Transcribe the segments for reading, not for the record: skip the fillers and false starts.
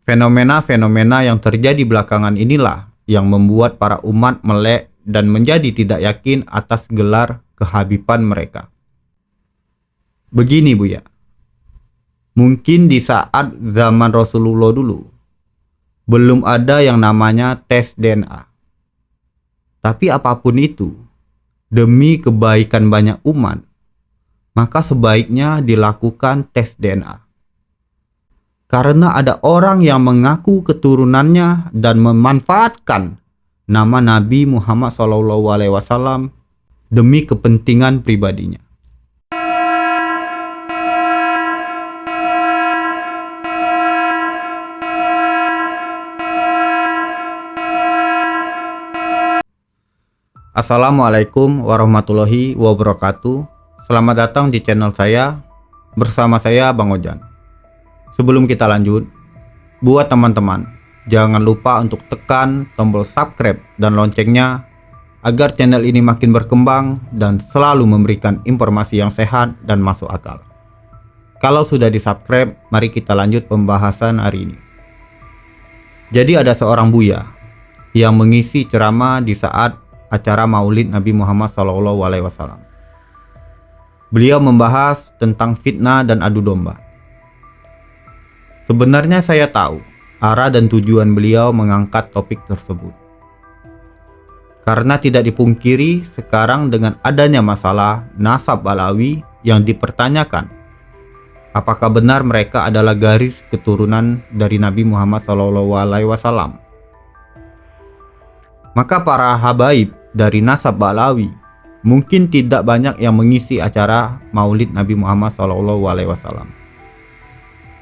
Fenomena-fenomena yang terjadi belakangan inilah yang membuat para umat melek dan menjadi tidak yakin atas gelar kehabiban mereka. Begini Buya, mungkin di saat zaman Rasulullah dulu, belum ada yang namanya tes DNA. Tapi apapun itu, demi kebaikan banyak umat, maka sebaiknya dilakukan tes DNA. Karena ada orang yang mengaku keturunannya dan memanfaatkan nama Nabi Muhammad SAW demi kepentingan pribadinya. Assalamualaikum warahmatullahi wabarakatuh. Selamat datang di channel saya, bersama saya Bang Ojan. Sebelum kita lanjut, buat teman-teman, jangan lupa untuk tekan tombol subscribe dan loncengnya agar channel ini makin berkembang dan selalu memberikan informasi yang sehat dan masuk akal. Kalau sudah di subscribe, mari kita lanjut pembahasan hari ini. Jadi ada seorang buya yang mengisi ceramah di saat acara Maulid Nabi Muhammad SAW. Beliau membahas tentang fitnah dan adu domba. Sebenarnya saya tahu arah dan tujuan beliau mengangkat topik tersebut. Karena tidak dipungkiri sekarang dengan adanya masalah nasab Alawi yang dipertanyakan, apakah benar mereka adalah garis keturunan dari Nabi Muhammad SAW? Maka para habaib dari nasab Alawi mungkin tidak banyak yang mengisi acara Maulid Nabi Muhammad SAW.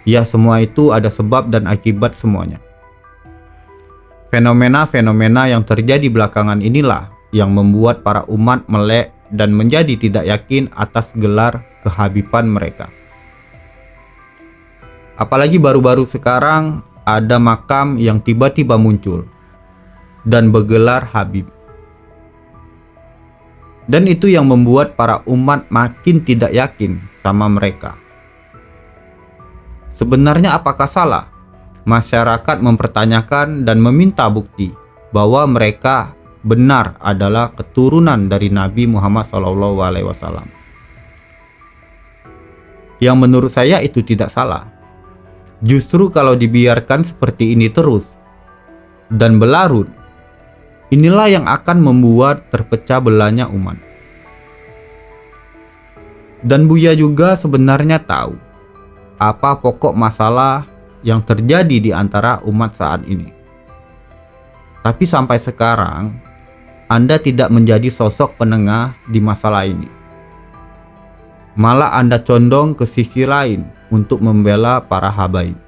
Ya, semua itu ada sebab dan akibat semuanya. Fenomena-fenomena yang terjadi belakangan inilah yang membuat para umat melek dan menjadi tidak yakin atas gelar kehabiban mereka. Apalagi baru-baru sekarang ada makam yang tiba-tiba muncul dan bergelar Habib. Dan itu yang membuat para umat makin tidak yakin sama mereka. Sebenarnya apakah salah masyarakat mempertanyakan dan meminta bukti bahwa mereka benar adalah keturunan dari Nabi Muhammad SAW? Yang menurut saya itu tidak salah. Justru kalau dibiarkan seperti ini terus dan berlarut, inilah yang akan membuat terpecah belahnya umat. Dan Buya juga sebenarnya tahu apa pokok masalah yang terjadi di antara umat saat ini. Tapi sampai sekarang, Anda tidak menjadi sosok penengah di masalah ini. Malah Anda condong ke sisi lain untuk membela para habaib.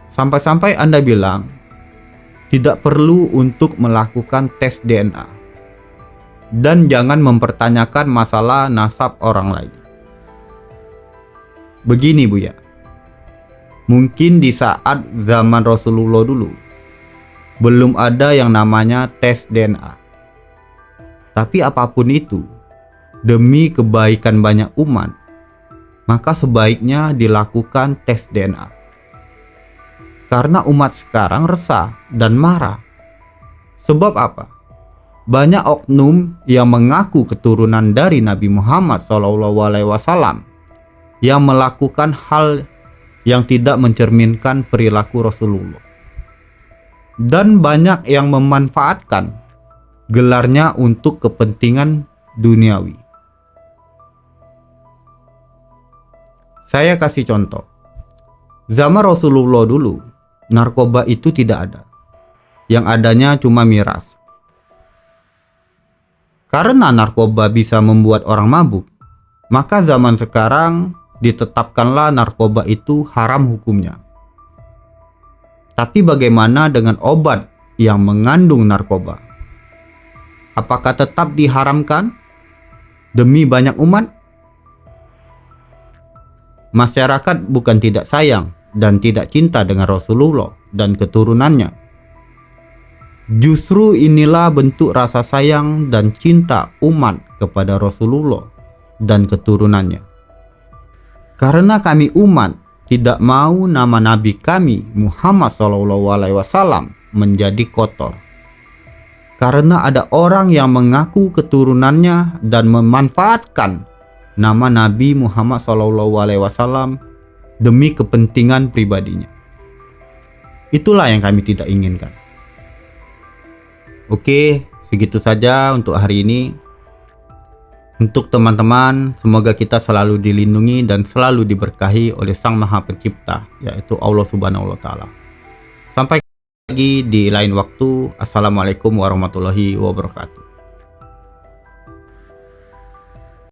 Sampai-sampai Anda bilang, tidak perlu untuk melakukan tes DNA. Dan jangan mempertanyakan masalah nasab orang lain. Begini Buya, mungkin di saat zaman Rasulullah dulu, belum ada yang namanya tes DNA. Tapi apapun itu, demi kebaikan banyak umat, maka sebaiknya dilakukan tes DNA. Karena umat sekarang resah dan marah. Sebab apa? Banyak oknum yang mengaku keturunan dari Nabi Muhammad SAW yang melakukan hal yang tidak mencerminkan perilaku Rasulullah. Dan banyak yang memanfaatkan gelarnya untuk kepentingan duniawi. Saya kasih contoh. Zaman Rasulullah dulu, narkoba itu tidak ada. Yang adanya cuma miras. Karena narkoba bisa membuat orang mabuk, maka zaman sekarang ditetapkanlah narkoba itu haram hukumnya. Tapi bagaimana dengan obat yang mengandung narkoba? Apakah tetap diharamkan demi banyak umat? Masyarakat bukan tidak sayang dan tidak cinta dengan Rasulullah dan keturunannya. Justru inilah bentuk rasa sayang dan cinta umat kepada Rasulullah dan keturunannya. Karena kami umat tidak mau nama Nabi kami Muhammad SAW menjadi kotor. Karena ada orang yang mengaku keturunannya dan memanfaatkan nama Nabi Muhammad SAW demi kepentingan pribadinya. Itulah yang kami tidak inginkan. Oke, segitu saja untuk hari ini. Untuk teman-teman, semoga kita selalu dilindungi dan selalu diberkahi oleh Sang Maha Pencipta, yaitu Allah Subhanahu wa Ta'ala. Sampai lagi di lain waktu. Assalamualaikum warahmatullahi wabarakatuh.